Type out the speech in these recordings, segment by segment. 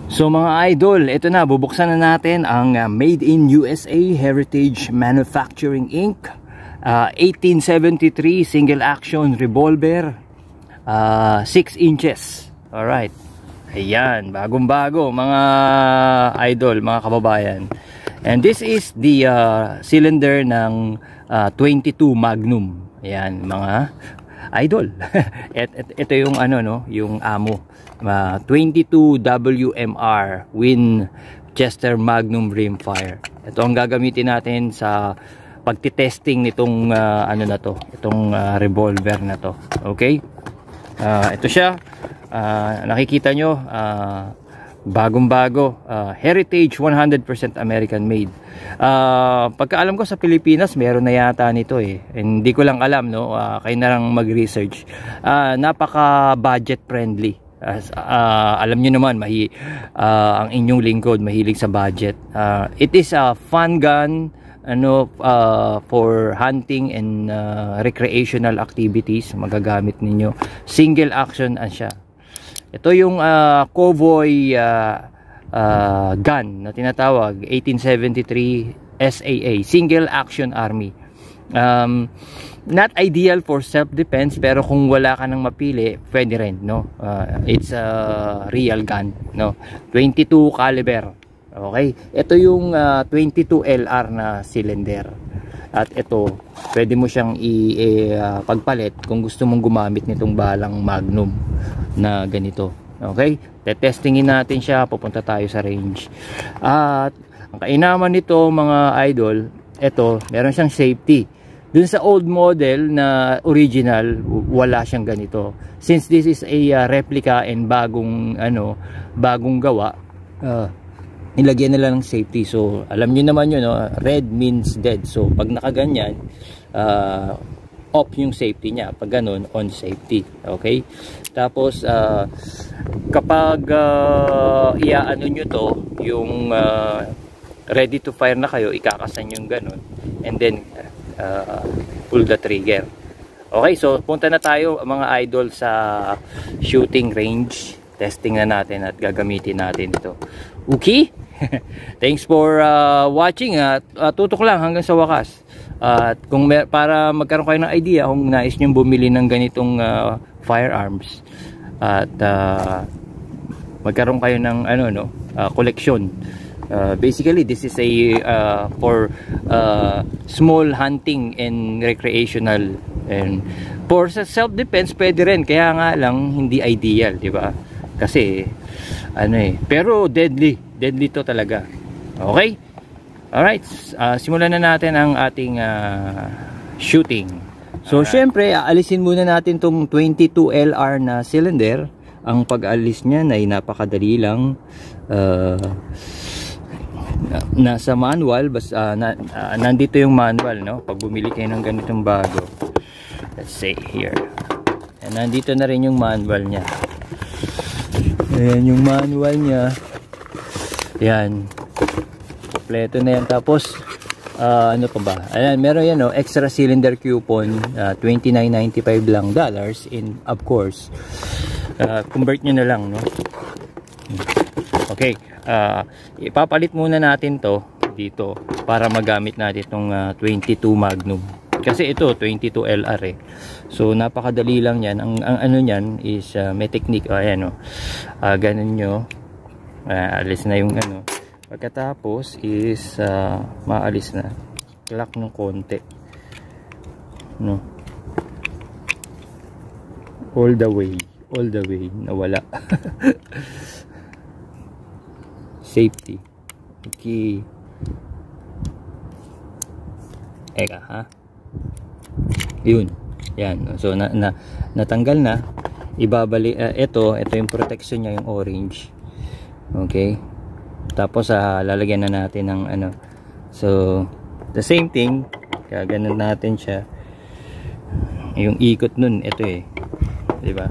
So mga idol, ito na, bubuksan na natin ang Made in USA Heritage Manufacturing Inc. 1873 single action revolver, 6 inches. Alright. Ayan, bagong bago mga idol, mga kababayan. And this is the cylinder ng 22 Magnum. Ayan mga idol. Ito yung ano no, yung amo. 22 WMR Winchester Magnum Rimfire. Ito ang gagamitin natin sa pagtitesting nitong ano na to, itong revolver na to. Okay? Ito siya. Nakikita nyo, bagong-bago, Heritage 100% American made. Pagkaalam ko sa Pilipinas meron na yata nito eh. Hindi ko lang alam no, kayo na lang mag-research. Napaka budget friendly. Alam nyo naman ang inyong lingkod mahilig sa budget. It is a fun gun ano, for hunting and recreational activities. Magagamit ninyo. Single action siya. Ito yung Cowboy gun na tinatawag 1873 SAA, Single Action Army. Not ideal for self-defense, pero kung wala ka nang mapili, pwede rin, no? It's a real gun, no? 22 caliber. Okay? Ito yung 22 LR na cylinder. At ito, pwede mo siyang pagpalit kung gusto mong gumamit nitong balang Magnum na ganito. Okay? Tetestingin natin siya, pupunta tayo sa range. At ang kainaman nito mga idol, ito, meron siyang safety. Dun sa old model na original, wala siyang ganito. Since this is a replica and bagong gawa, nilagyan nila ng safety. So alam niyo naman yun, no? Red means dead. So pag nakaganyan, off yung safety niya. Pag ganun, on safety. Okay? Tapos kapag iaano nyo to, yung ready to fire na kayo, ikakasan yung ganun, and then pull the trigger. Okay, so punta na tayo mga idol sa shooting range. Testing na natin at gagamitin natin ito. Okay? Thanks for watching. Tutok lang hanggang sa wakas. At kung para magkaroon kayo ng idea kung nais nyo bumili ng ganitong firearms, at magkaroon kayo ng collection. Basically this is a for small hunting and recreational, and for self-defense pwede rin, kaya nga lang hindi ideal, di ba? Kasi pero deadly to talaga. Okay? Alright, simulan na natin ang ating shooting. So syempre aalisin muna natin tong 22 LR na cylinder. Ang pag-alis niya ay napakadali lang. Nasa manual, nandito yung manual, no? Pag bumili kayo ng ganitong bago, let's say here, and nandito na rin yung manual niya. Ayan yung manual niya. Yan, kompleto na yan. Tapos ano pa ba, ayan, meron yan, no? Extra cylinder coupon, $29.95 lang dollars, in of course convert nyo na lang, no? Okay, ipapalit muna natin to dito para magamit natin itong 22 Magnum. Kasi ito 22 LR eh. So napakadali lang yan. Ang ano niyan is may technique. Ayan, ganun nyo. Alis na yung ano. Pagkatapos is maalis na. Lock ng konti. No. All the way nawala. Safety. Okay. Eka, ha? Yun. Yan. So natanggal na. Ibabalik ito yung protection niya, yung orange. Okay? Tapos lalagyan na natin ng ano. So the same thing, gaganon natin siya. Yung ikot nun, ito eh. 'Di ba?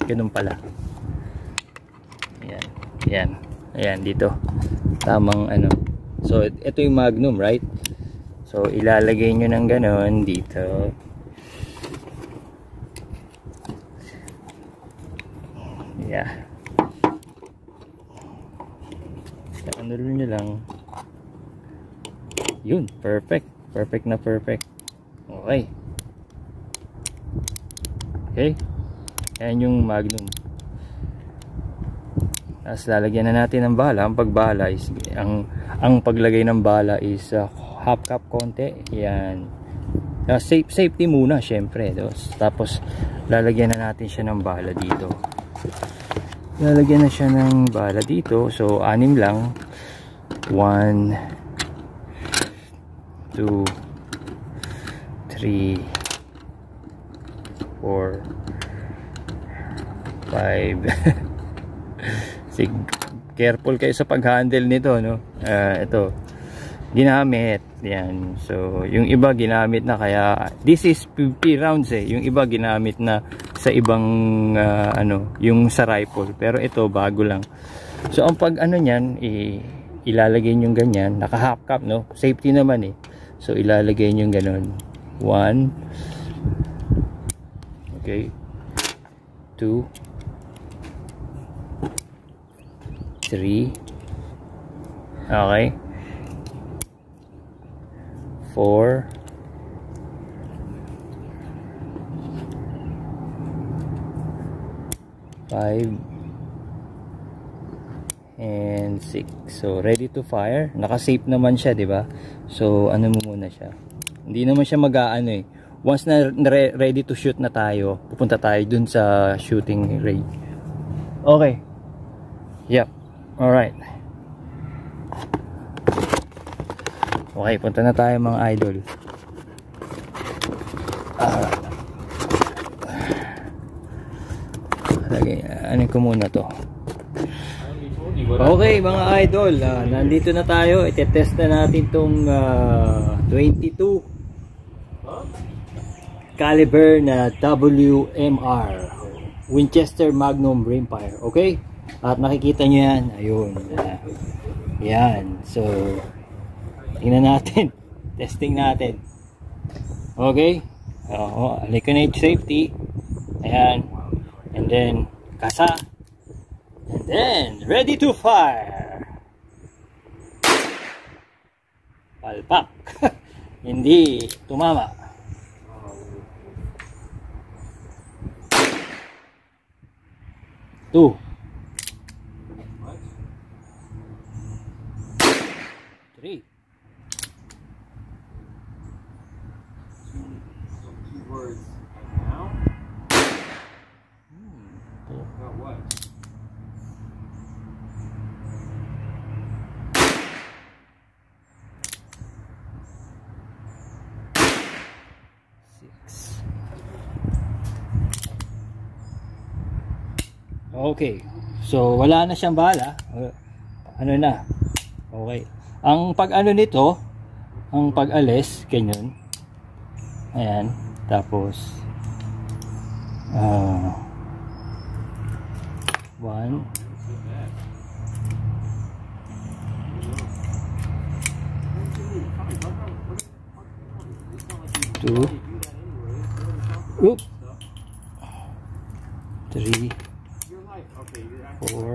Ganun pala. Ayan dito. tamang ano. So ito yung magnum, right? So ilalagay nyo ng ganon dito. Yeah. Ano nyo lang. Yun, perfect. Perfect na perfect. Okay. Okay. Ayan yung magnum. Tapos lalagyan na natin ng bala. Ang pagbala is ang paglagay ng bala is half cup konti. Yan. Safety muna syempre. Tapos lalagyan na natin siya ng bala dito. Lalagyan na siya ng bala dito. So 6 lang. 1 2 3 4 5 careful kayo sa pag-handle nito, no? Ito ginamit yan. So yung iba ginamit na, kaya this is 50 rounds yung iba ginamit na sa ibang ano, yung sa rifle, pero ito bago lang. So ang pag ano niyan, ilalagay nyo ganyan, naka half cup, no? Safety naman so ilalagay nyo ganon. 1 okay, 2 3 okay, 4 5 and 6. So ready to fire. Naka-safe naman siya, 'di ba? So ano mo muna siya. Hindi naman siya mag-aano Once na ready to shoot na tayo, pupunta tayo dun sa shooting range. Okay. Yep. All right. Okay, punta na tayo mga idol. Ano ko muna to. Okay mga idol, nandito na tayo. Itetest na natin tong 22 caliber na WMR Winchester Magnum Rimfire. Okay? At nakikita nyo yan. Ayun. Yan. So tingnan natin. Testing natin. Okay? Liconage safety. Ayan. And then kasa. And then ready to fire. Palpak. Hindi tumama. Two. Three. Words now? About what? Six. Okay. So wala na siyang bala. Ano na? Okay. Ang pag-ano nito, ang pag-alis ganyan. Ayan. Tapos 1 2 oop 3 4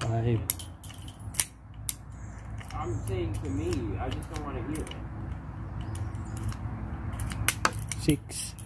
5 I'm saying to me, I just don't want to hear it. 6